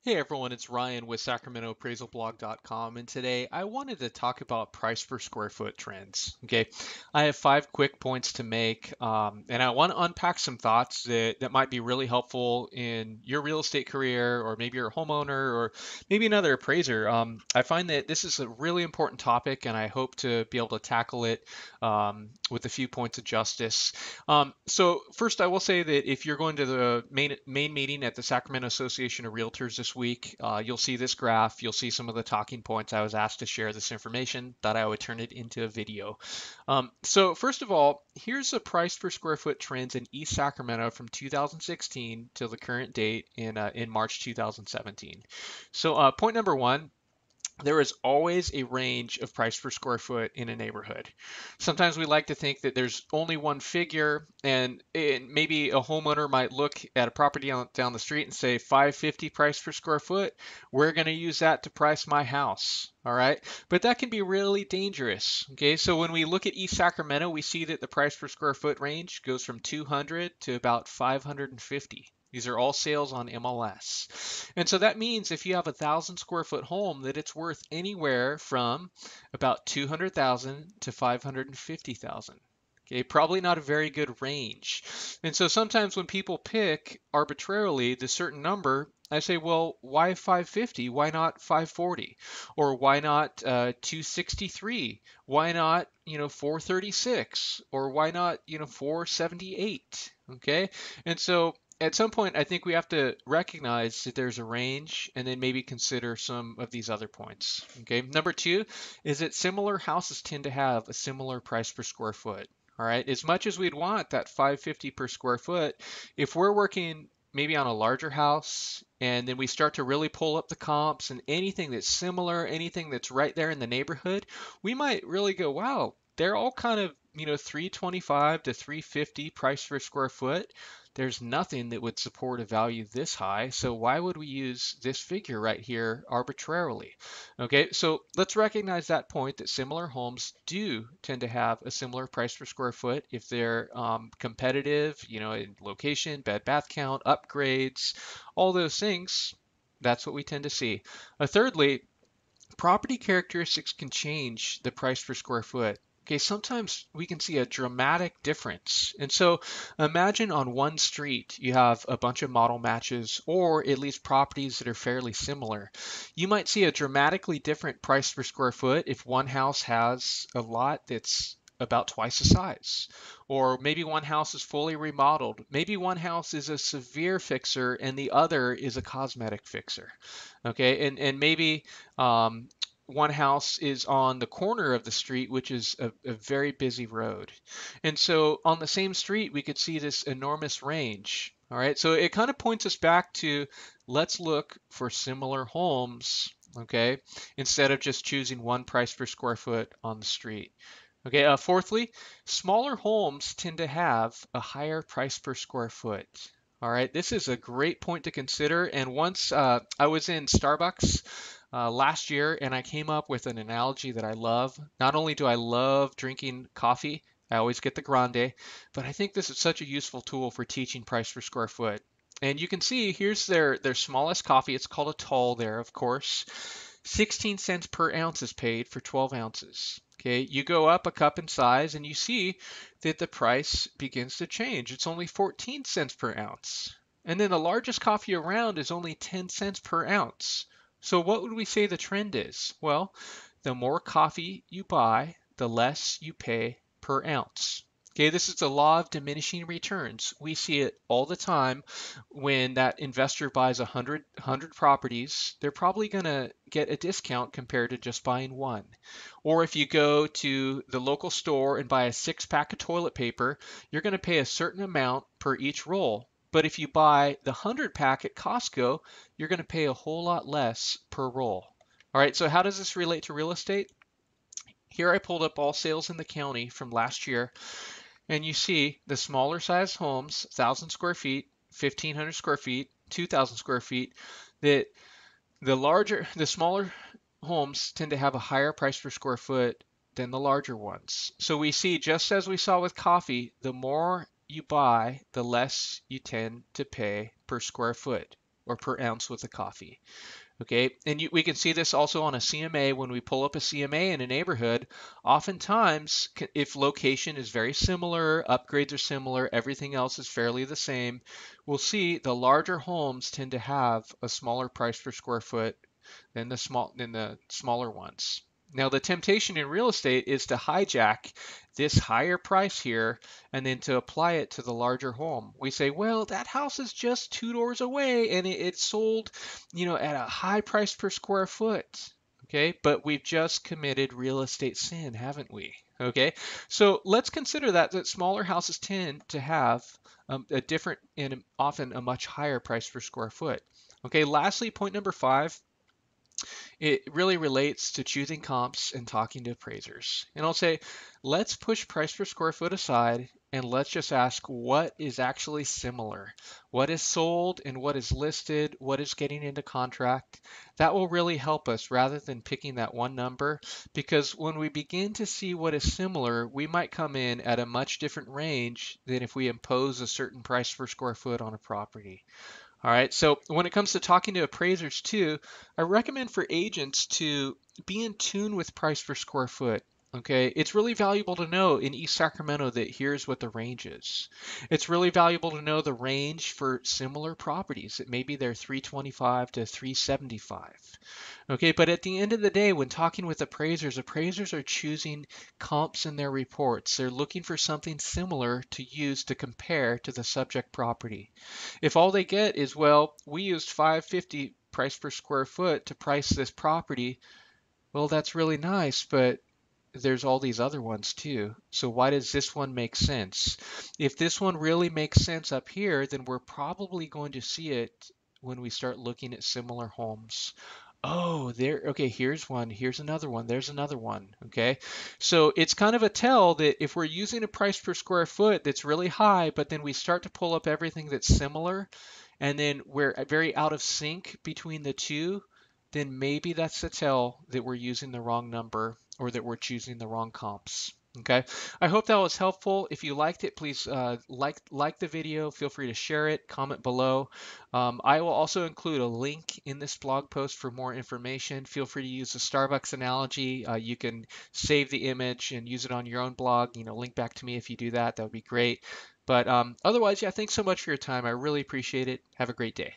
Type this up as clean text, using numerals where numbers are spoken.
Hey everyone, it's Ryan with SacramentoAppraisalBlog.com, and today I wanted to talk about price per square foot trends. Okay, I have 5 quick points to make, and I want to unpack some thoughts that might be really helpful in your real estate career, or maybe you're a homeowner, or maybe another appraiser. I find that this is a really important topic, and I hope to be able to tackle it with a few points of justice. So first, I will say that if you're going to the main meeting at the Sacramento Association of Realtors this week, you'll see this graph. You'll see some of the talking points. I was asked to share this information. Thought I would turn it into a video. So first of all, here's the price per square foot trends in East Sacramento from 2016 till the current date in March 2017. So point number one, there is always a range of price per square foot in a neighborhood. Sometimes we like to think that there's only one figure, and maybe a homeowner might look at a property down the street and say 550 price per square foot. We're going to use that to price my house. All right. But that can be really dangerous. Okay. So when we look at East Sacramento, we see that the price per square foot range goes from 200 to about 550. These are all sales on MLS. And so that means if you have 1,000 square foot home, that it's worth anywhere from about 200,000 to 550,000. Okay, probably not a very good range. And so sometimes when people pick arbitrarily the certain number, I say, well, why 550? Why not 540? Or why not 263? Why not, 436? Or why not, 478? Okay, and so at some point, I think we have to recognize that there's a range and then maybe consider some of these other points. Okay. Number two is that similar houses tend to have a similar price per square foot. All right. As much as we'd want that 550 per square foot, if we're working maybe on a larger house and then we start to really pull up the comps and anything that's similar, anything that's right there in the neighborhood, we might really go, wow, they're all kind of 325 to 350 price per square foot. There's nothing that would support a value this high, so why would we use this figure right here arbitrarily? Okay, so let's recognize that point that similar homes do tend to have a similar price per square foot if they're competitive, in location, bed bath count, upgrades, all those things. That's what we tend to see. Thirdly, property characteristics can change the price per square foot. Okay, sometimes we can see a dramatic difference. And so imagine on one street you have a bunch of model matches or at least properties that are fairly similar. You might see a dramatically different price per square foot if one house has a lot that's about twice the size. Or maybe one house is fully remodeled. Maybe one house is a severe fixer and the other is a cosmetic fixer. Okay, and maybe one house is on the corner of the street, which is a very busy road. And so on the same street, we could see this enormous range. All right, so it kind of points us back to let's look for similar homes, okay, instead of just choosing one price per square foot on the street. Okay, fourthly, smaller homes tend to have a higher price per square foot. All right, this is a great point to consider. And once I was in Starbucks last year and I came up with an analogy that I love. Not only do I love drinking coffee, I always get the grande, but I think this is such a useful tool for teaching price per square foot. And you can see here's their smallest coffee. It's called a tall there, of course. 16 cents per ounce is paid for 12 ounces. Okay, you go up a cup in size and you see that the price begins to change. It's only 14 cents per ounce. And then the largest coffee around is only 10 cents per ounce. So what would we say the trend is? Well, the more coffee you buy, the less you pay per ounce. Okay, this is the law of diminishing returns. We see it all the time when that investor buys 100 properties, they're probably going to get a discount compared to just buying one. Or if you go to the local store and buy a 6 pack of toilet paper, you're going to pay a certain amount per each roll. But if you buy the 100 pack at Costco, you're going to pay a whole lot less per roll. All right, so how does this relate to real estate? Here I pulled up all sales in the county from last year, and you see the smaller size homes, 1,000 square feet, 1,500 square feet, 2,000 square feet, that the smaller homes tend to have a higher price per square foot than the larger ones. So we see, just as we saw with coffee, the more you buy, the less you tend to pay per square foot. or per ounce with the coffee. Okay, and we can see this also on a CMA. When we pull up a CMA in a neighborhood, oftentimes if location is very similar, upgrades are similar, everything else is fairly the same, we'll see the larger homes tend to have a smaller price per square foot than the smaller ones. Now, the temptation in real estate is to hijack this higher price here and then to apply it to the larger home. We say, well, that house is just 2 doors away and it sold, at a high price per square foot. Okay, but we've just committed real estate sin, haven't we? Okay, so let's consider that smaller houses tend to have a different and often a much higher price per square foot. Okay, lastly, point number 5, it really relates to choosing comps and talking to appraisers. And I'll say, let's push price per square foot aside and let's just ask what is actually similar. What is sold and what is listed, what is getting into contract. That will really help us rather than picking that one number, because when we begin to see what is similar, we might come in at a much different range than if we impose a certain price per square foot on a property. All right, so when it comes to talking to appraisers too, I recommend for agents to be in tune with price per square foot. Okay, it's really valuable to know in East Sacramento that here's what the range is. It's really valuable to know the range for similar properties. It maybe they're 325 to 375. Okay, but at the end of the day, when talking with appraisers, appraisers are choosing comps in their reports. They're looking for something similar to use to compare to the subject property. If all they get is, well, we used 550 price per square foot to price this property, well, that's really nice, but there's all these other ones too. So why does this one make sense? If this one really makes sense up here, then we're probably going to see it when we start looking at similar homes. Oh, there, okay, here's one, here's another one, there's another one, okay? So it's kind of a tell that if we're using a price per square foot that's really high, but then we start to pull up everything that's similar, and then we're very out of sync between the two, then maybe that's a tell that we're using the wrong number or that we're choosing the wrong comps. Okay, I hope that was helpful. If you liked it, please like the video. Feel free to share it, comment below. I will also include a link in this blog post for more information. Feel free to use the Starbucks analogy. You can save the image and use it on your own blog. Link back to me if you do that. That would be great. But otherwise, yeah, thanks so much for your time. I really appreciate it. Have a great day.